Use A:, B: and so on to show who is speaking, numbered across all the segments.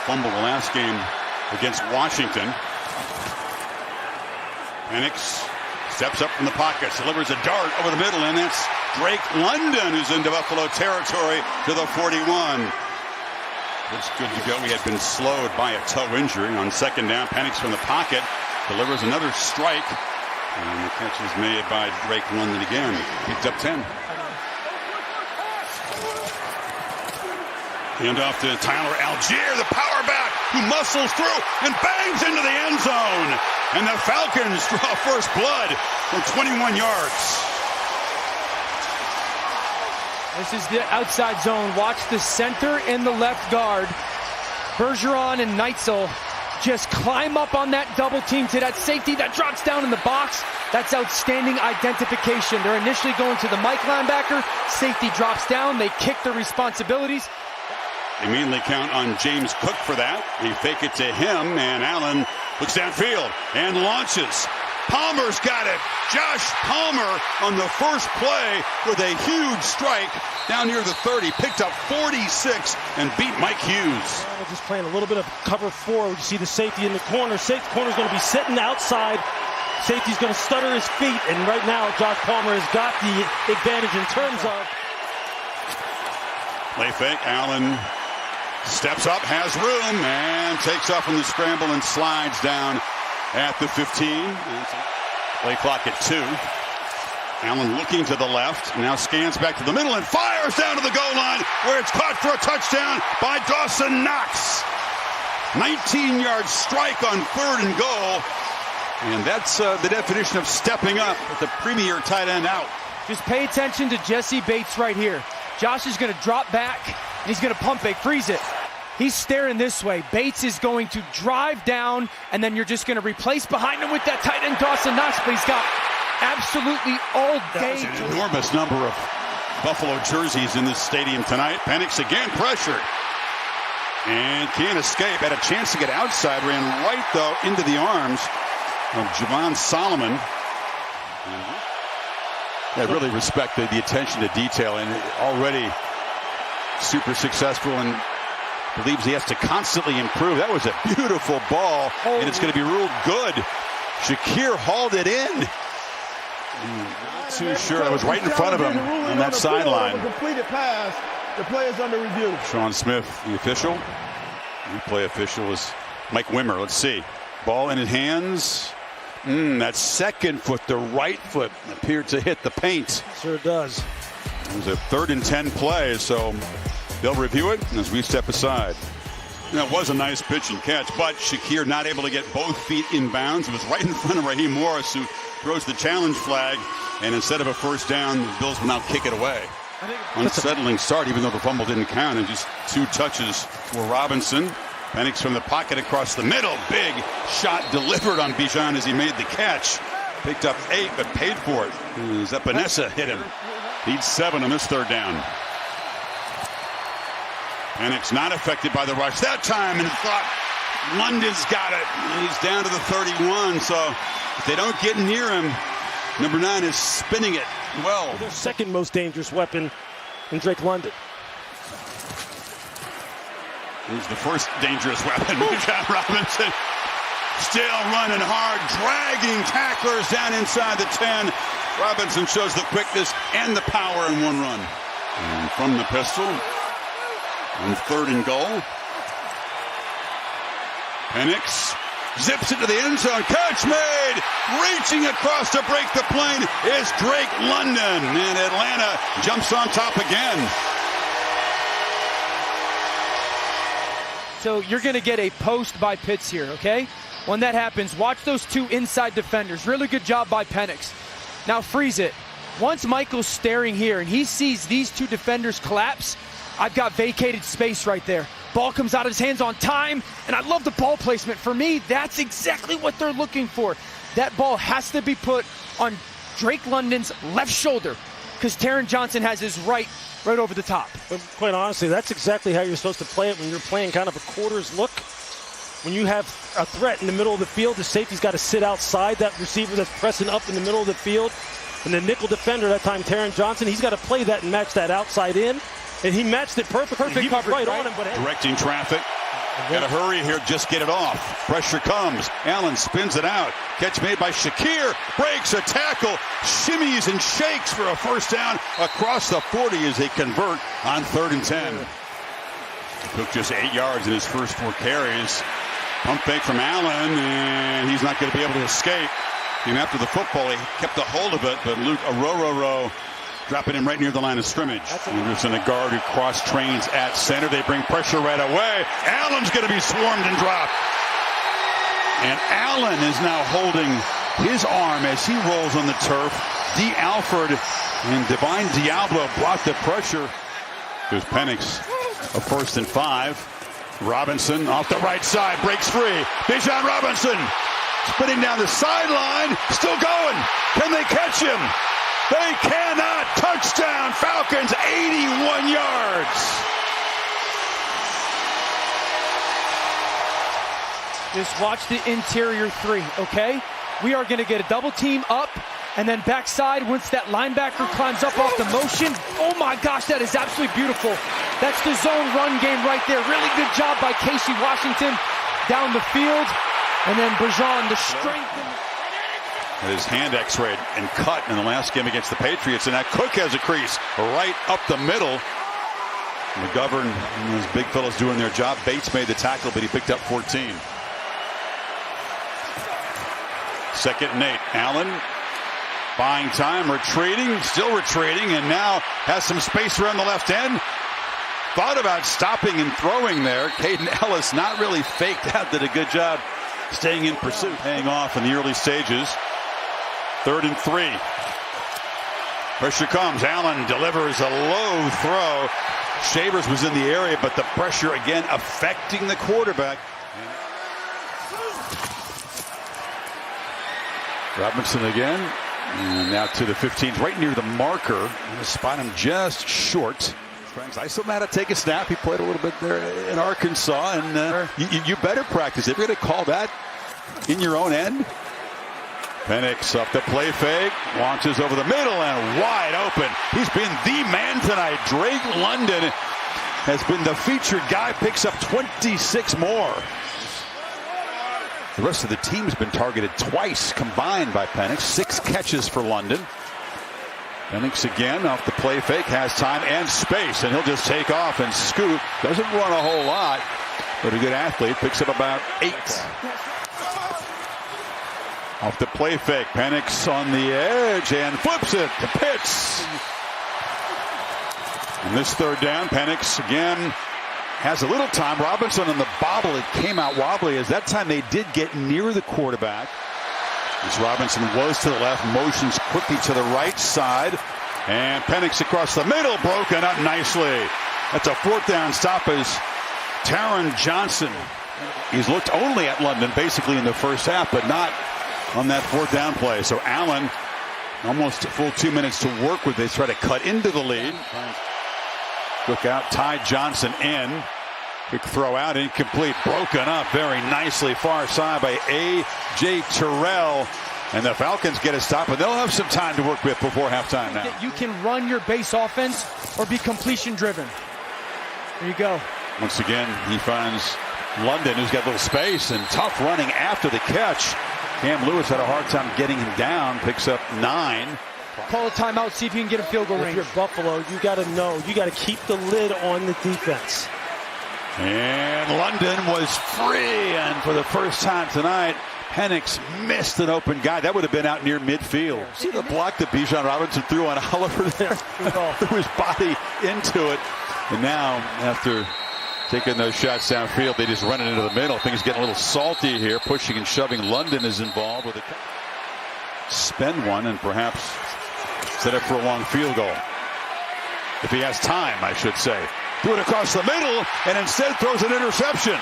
A: fumble the last game against Washington. Penix steps up from the pocket, delivers a dart over the middle, and that's Drake London, who's into Buffalo territory, to the 41. It's good to go. He had been slowed by a toe injury. On second down, Penix from the pocket delivers another strike, and the catch is made by Drake London again. Picked up 10. Hand off to Tyler Algier, the power back, who muscles through and bangs into the end zone. And the Falcons draw first blood from 21 yards.
B: This is the outside zone. Watch the center and the left guard. Bergeron and Neitzel just climb up on that double team to that safety that drops down in the box. That's outstanding identification. They're initially going to the Mike linebacker. Safety drops down. They kick their responsibilities.
A: They mainly count on James Cook for that. They fake it to him, and Allen looks downfield and launches. Palmer's got it. Josh Palmer on the first play with a huge strike down near the 30. Picked up 46 and beat Mike Hughes.
C: Just playing a little bit of cover 4. You see the safety in the corner. Safety corner's going to be sitting outside. Safety's going to stutter his feet, and right now Josh Palmer has got the advantage in terms of
A: play fake. Allen steps up, has room, and takes off from the scramble and slides down at the 15. Play clock at 2. Allen looking to the left, now scans back to the middle and fires down to the goal line, where it's caught for a touchdown by Dawson Knox. 19-yard strike on 3rd and goal. And that's the definition of stepping up with the premier tight end out.
B: Just pay attention to Jesse Bates right here. Josh is going to drop back, and he's going to pump fake, freeze it. He's staring this way. Bates is going to drive down, and then you're just going to replace behind him with that tight end Dawson Knox, but he's got absolutely all day.
A: That's an enormous number of Buffalo jerseys in this stadium tonight. Penix again pressured. And can't escape. Had a chance to get outside. Ran right, though, into the arms of Javon Solomon. I really respect the attention to detail, and already super successful and believes he has to constantly improve. That was a beautiful ball, and it's going to be ruled good. Shakir hauled it in. Not too sure. I was right in front of him on that sideline.
D: Completed pass. The play is under review.
A: Sean Smith, the official. Replay official is Mike Wimmer. Let's see. Ball in his hands. That second foot, the right foot, appeared to hit the paint.
C: Sure does.
A: It was a 3rd and 10 play, so they'll review it as we step aside. That was a nice pitch and catch, but Shakir not able to get both feet in bounds. It was right in front of Raheem Morris, who throws the challenge flag, and instead of a first down, the Bills will now kick it away. Unsettling start, even though the fumble didn't count, and just 2 touches for Robinson. Penix from the pocket across the middle. Big shot delivered on Bijan as he made the catch. Picked up 8, but paid for it. Epinesa hit him. Needs 7 on this 3rd down. Penix not affected by the rush that time, and thought London's got it. He's down to the 31, so if they don't get near him, number 9 is spinning it well.
C: Their second most dangerous weapon in Drake London.
A: He's the first dangerous weapon. We've got Robinson still running hard, dragging tacklers down inside the 10. Robinson shows the quickness and the power in one run. And from the pistol, on 3rd and goal, Penix zips it to the end zone. Catch made! Reaching across to break the plane is Drake London. And Atlanta jumps on top again.
B: So you're going to get a post by Pitts here, okay? When that happens, watch those 2 inside defenders. Really good job by Penix. Now freeze it. Once Michael's staring here and he sees these 2 defenders collapse, I've got vacated space right there. Ball comes out of his hands on time, and I love the ball placement. For me, that's exactly what they're looking for. That ball has to be put on Drake London's left shoulder because Taron Johnson has his right over the top.
C: But quite honestly, that's exactly how you're supposed to play it when you're playing kind of a quarters look. When you have a threat in the middle of the field, the safety's got to sit outside that receiver that's pressing up in the middle of the field. And the nickel defender, that time Taron Johnson, he's got to play that and match that outside in. And he matched it perfectly.
B: Perfect
C: he
B: coverage,
C: right on him. But
A: directing traffic. Got to hurry here, just get it off. Pressure comes. Allen spins it out. Catch made by Shakir. Breaks a tackle. Shimmies and shakes for a first down across the 40 as they convert on 3rd and 10. Took just 8 yards in his first 4 carries. Pump fake from Allen, and he's not going to be able to escape. Even after the football, he kept a hold of it, but Luke Arororo dropping him right near the line of scrimmage. Anderson, a guard who cross-trains at center. They bring pressure right away. Allen's going to be swarmed and dropped. And Allen is now holding his arm as he rolls on the turf. D. Alford and Divine Diablo block the pressure. There's Penix, a 1st and 5. Robinson off the right side, breaks free. Bijan Robinson spinning down the sideline, still going. Can they catch him? They cannot. Touchdown, Falcons, 81 yards.
B: Just watch the interior 3, okay? We are going to get a double team up, and then backside once that linebacker climbs up off the motion. Oh my gosh, that is absolutely beautiful. That's the zone run game right there. Really good job by Casey Washington down the field. And then Bijan, the strength.
A: His hand x-rayed and cut in the last game against the Patriots. And that Cook has a crease right up the middle. McGovern and those big fellows doing their job. Bates made the tackle, but he picked up 14. 2nd and 8. Allen buying time, retreating, still retreating, and now has some space around the left end. Thought about stopping and throwing there. Caden Ellis not really faked out, did a good job staying in pursuit, paying off in the early stages. 3rd and 3. Pressure comes. Allen delivers a low throw. Shavers was in the area, but the pressure again affecting the quarterback. Robinson again. And now to the 15, right near the marker. Spot him just short. Iso had to take a snap. He played a little bit there in Arkansas, and you better practice. If you're going to call that in your own end. Penix up the play fake, launches over the middle and wide open. He's been the man tonight. Drake London has been the featured guy, picks up 26 more. The rest of the team's been targeted twice combined by Penix. 6 catches for London. Penix again off the play fake, has time and space, and he'll just take off and scoot. Doesn't run a whole lot, but a good athlete. Picks up about 8. Off the play fake, Penix on the edge and flips it to Pitts. And this 3rd down, Penix again has a little time. Robinson on the bobble, it came out wobbly, as that time they did get near the quarterback. As Robinson was to the left, motions quickly to the right side, and Penix across the middle, broken up nicely. That's a 4th down stop as Taron Johnson. He's looked only at London basically in the first half, but not on that 4th down play. So Allen, almost a full 2 minutes to work with. They try to cut into the lead. Look out, Ty Johnson in. Quick throw out, incomplete, broken up very nicely far side by A.J. Terrell. And the Falcons get a stop, and they'll have some time to work with before halftime now.
B: You can run your base offense or be completion driven. There you go.
A: Once again, he finds London, who's got a little space, and tough running after the catch. Cam Lewis had a hard time getting him down, picks up 9.
B: Call a timeout, see if you can get a field goal range.
C: If you're Buffalo, you got to know, you got to keep the lid on the defense.
A: And London was free, and for the first time tonight, Penix missed an open guy. That would have been out near midfield. See the block that Bijan Robinson threw on Oliver there? Threw his body into it. And now, after taking those shots downfield, they just run it into the middle. Things getting a little salty here. Pushing and shoving. London is involved with it. Spend one and perhaps set up for a long field goal. If he has time, I should say. Threw it across the middle and instead throws an interception.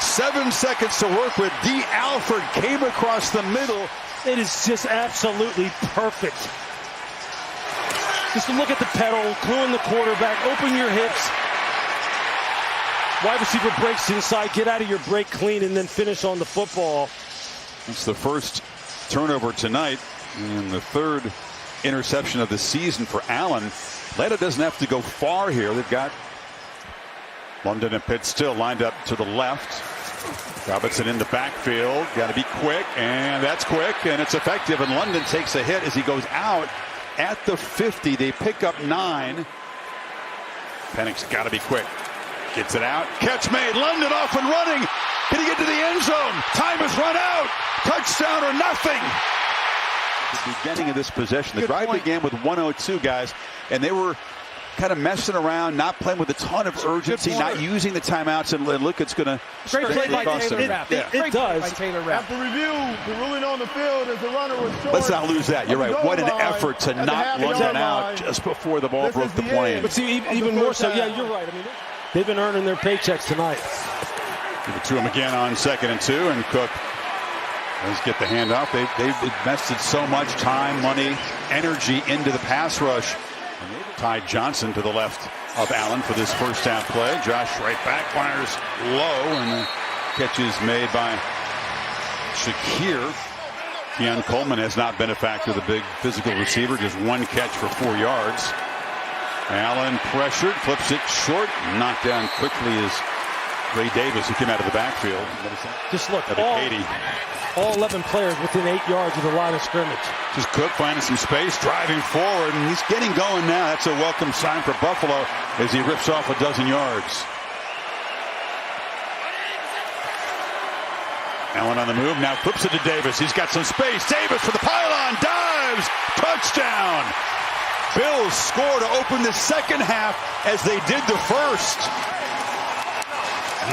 A: 7 seconds to work with. D. Alford came across the middle.
C: It is just absolutely perfect. Just look at the pedal, cluing the quarterback, open your hips. Wide receiver breaks inside, get out of your break clean, and then finish on the football.
A: It's the first turnover tonight and the 3rd interception of the season for Allen. Atlanta doesn't have to go far here. They've got London and Pitts still lined up to the left. Robinson in the backfield. Got to be quick, and that's quick, and it's effective. And London takes a hit as he goes out at the 50. They pick up 9. Penix got to be quick. Gets it out. Catch made. London off and running. Can he get to the end zone? Time has run out. Touchdown or nothing. The beginning of this possession. The drive began with 102 guys, and they were kind of messing around, not playing with a ton of urgency, not using the timeouts, and look, it's going to
B: great play by Taylor Rapp.
C: It does.
D: After review, the ruling on the field is the runner was short.
A: Let's not lose that. You're right. What an effort to knock London out just before the ball broke the plane.
C: But see, even more so, yeah, you're right. I mean, they've been earning their paychecks tonight.
A: Give it to him again on 2nd and 2, and Cook let's get the handoff. They've invested so much time, money, energy into the pass rush. Ty Johnson to the left of Allen for this first half play. Josh right back, fires low, and the catch is made by Shakir. Keon Coleman has not been a factor, the big physical receiver, just 1 catch for 4 yards. Allen pressured, flips it short, knocked down quickly is Ray Davis, who came out of the backfield.
C: Just look, all 11 players within 8 yards of the line of scrimmage.
A: Just Cook finding some space, driving forward, and he's getting going now. That's a welcome sign for Buffalo as he rips off a dozen yards. Allen on the move, now flips it to Davis. He's got some space. Davis for the pylon, dives, touchdown. Bills score to open the second half as they did the first.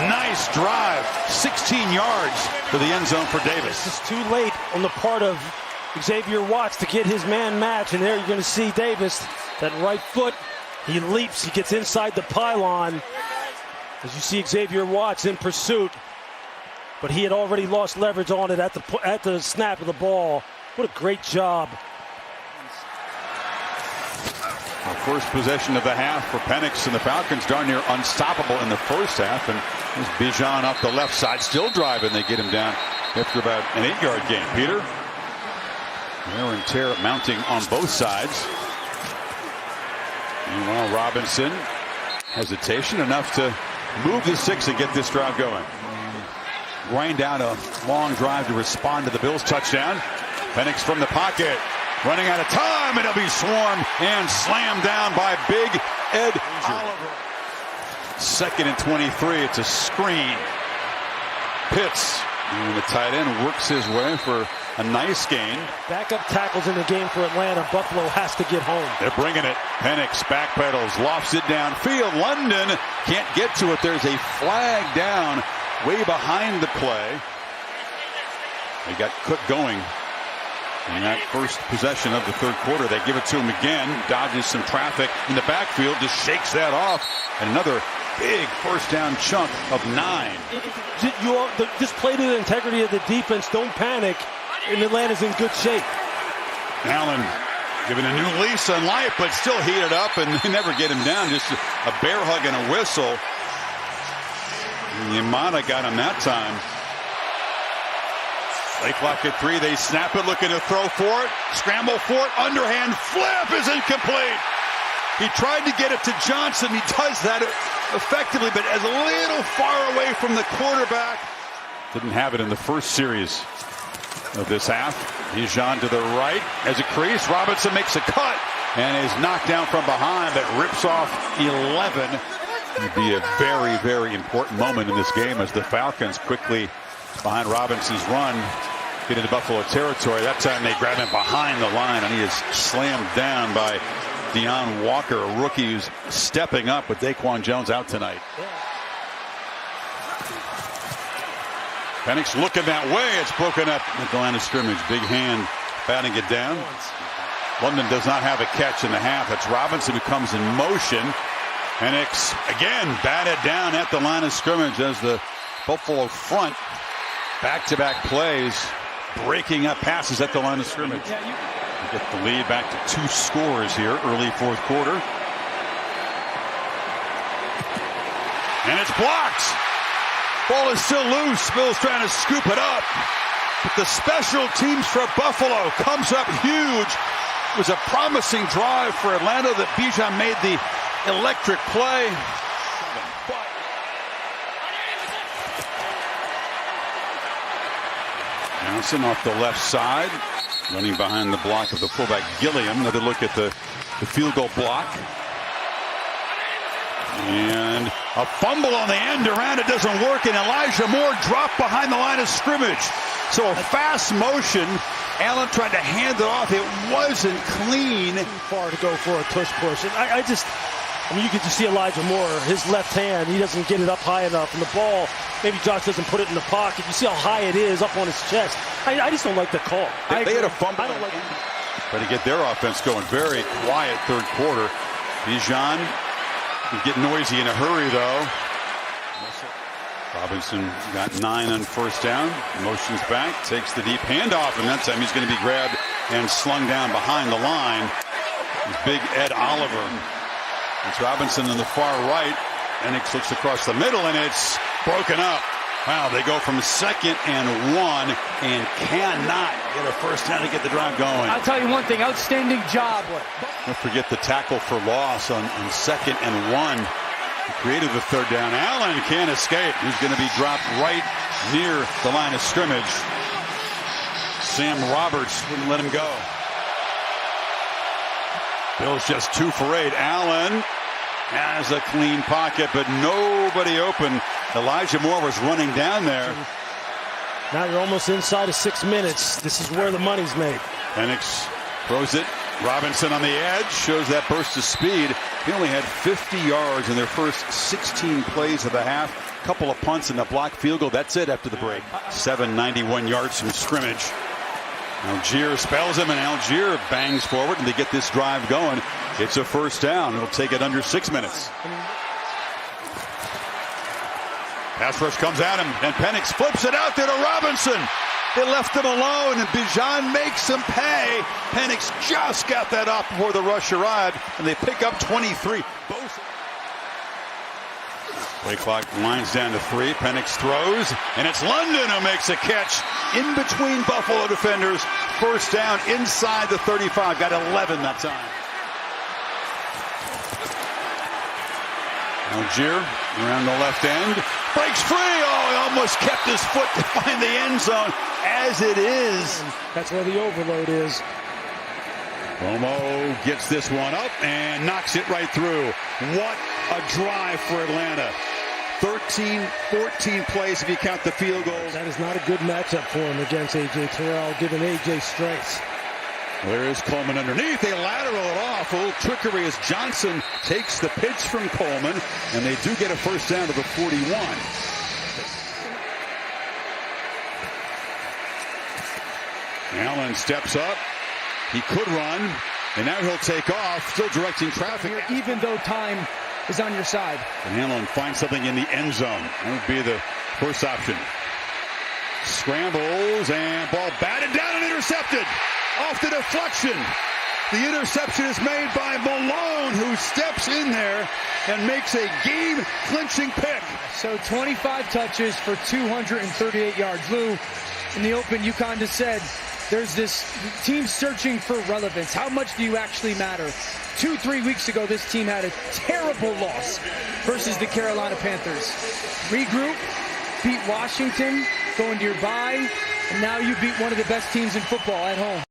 A: Nice drive, 16 yards to the end zone for Davis.
C: It's too late on the part of Xavier Watts to get his man match, and there you're going to see Davis, that right foot, he leaps, he gets inside the pylon. As you see Xavier Watts in pursuit, but he had already lost leverage on it at the snap of the ball. What a great job.
A: The first possession of the half for Penix and the Falcons, darn near unstoppable in the first half. And there's Bijan up the left side, still driving. They get him down after about an 8-yard gain. Peter, wear and tear mounting on both sides. Meanwhile, Robinson, hesitation enough to move the 6 and get this drive going. Grind out a long drive to respond to the Bills' touchdown. Penix from the pocket. Running out of time, and it'll be swarmed and slammed down by big Ed Oliver. 2nd and 23. It's a screen. Pitts, and the tight end works his way for a nice gain.
C: Backup tackles in the game for Atlanta. Buffalo has to get home.
A: They're bringing it. Penix backpedals, lofts it downfield. London can't get to it. There's a flag down way behind the play. They got Cook going. In that first possession of the third quarter, they give it to him again. Dodges some traffic in the backfield, just shakes that off. And another big first down chunk of 9.
C: Just play to the integrity of the defense. Don't panic. And Atlanta's in good shape.
A: Allen giving a new lease on life, but still heated up, and they never get him down. Just a bear hug and a whistle. And Yamada got him that time. Play clock at 3. They snap it, looking to throw for it. Scramble for it. Underhand flip is incomplete. He tried to get it to Johnson. He does that effectively, but as a little far away from the quarterback. Didn't have it in the first series of this half. Bijan to the right as a crease. Robinson makes a cut and is knocked down from behind, but rips off 11. It'd be a very, very important moment in this game as the Falcons quickly behind Robinson's run get into Buffalo territory. That time they grab him behind the line, and he is slammed down by Deion Walker, a rookie who's stepping up with Daquan Jones out tonight. Penix looking that way. It's broken up at the line of scrimmage. Big hand batting it down. London does not have a catch in the half. It's Robinson who comes in motion. Penix again batted down at the line of scrimmage as the Buffalo front back-to-back plays, breaking up passes at the line of scrimmage. We get the lead back to 2 scores here, early fourth quarter. And it's blocked. Ball is still loose. Bill's trying to scoop it up. But the special teams for Buffalo comes up huge. It was a promising drive for Atlanta that Bijan made the electric play. Johnson off the left side, running behind the block of the fullback Gilliam. Another look at the field goal block. And a fumble on the end around. It doesn't work, and Elijah Moore dropped behind the line of scrimmage. So a fast motion. Allen tried to hand it off. It wasn't clean.
C: Too far to go for a tush push. And I mean, you can just see Elijah Moore, his left hand, he doesn't get it up high enough. And the ball, maybe Josh doesn't put it in the pocket. You see how high it is up on his chest. I just don't like the call.
A: They had a fumble.
C: I don't like it.
A: Try to get their offense going. Very quiet third quarter. Bijan get noisy in a hurry, though. Robinson got 9 on first down. Motions back, takes the deep handoff, and that time he's going to be grabbed and slung down behind the line. Big Ed Oliver. It's Robinson on the far right. Penix looks across the middle, and it's broken up. Wow, they go from 2nd and 1 and cannot get a first down to get the drive going.
B: I'll tell you one thing, outstanding job.
A: Don't forget the tackle for loss on 2nd and 1. He created the third down. Allen can't escape. He's going to be dropped right near the line of scrimmage. Sam Roberts wouldn't let him go. Bill's just 2 for 8. Allen has a clean pocket, but nobody open. Elijah Moore was running down there.
C: Now you're almost inside of 6 minutes. This is where the money's made.
A: Penix throws it. Robinson on the edge shows that burst of speed. He only had 50 yards in their first 16 plays of the half. Couple of punts and a blocked field goal. That's it after the break. 791 yards from scrimmage. Algier spells him, and Algier bangs forward, and they get this drive going. It's a first down. It'll take it under 6 minutes. Pass rush comes at him, and Penix flips it out there to Robinson. They left him alone, and Bijan makes him pay. Penix just got that off before the rush arrived, and they pick up 23. Play clock winds down to 3. Penix throws, and it's London who makes a catch in between Buffalo defenders. First down inside the 35. Got 11 that time. Algier around the left end. Breaks free. Oh, he almost kept his foot to find the end zone. As it is.
C: That's where the overload is.
A: Romo gets this one up and knocks it right through. What a drive for Atlanta. 13-14 plays if you count the field goals.
C: That is not a good matchup for him against A.J. Terrell, given A.J. strengths.
A: There is Coleman underneath. They lateral it off. A little trickery as Johnson takes the pitch from Coleman, and they do get a first down to the 41. Allen steps up. He could run, and now he'll take off, still directing traffic.
B: Even though time is on your side.
A: And Allen finds something in the end zone. That would be the first option. Scrambles, and ball batted down and intercepted. Off the deflection. The interception is made by Malone, who steps in there and makes a game-clinching pick.
B: So 25 touches for 238 yards. Lou, in the open, you kind of said there's this team searching for relevance. How much do you actually matter? 2-3 weeks ago, this team had a terrible loss versus the Carolina Panthers. Regroup, beat Washington, go into your bye, and now you beat one of the best teams in football at home.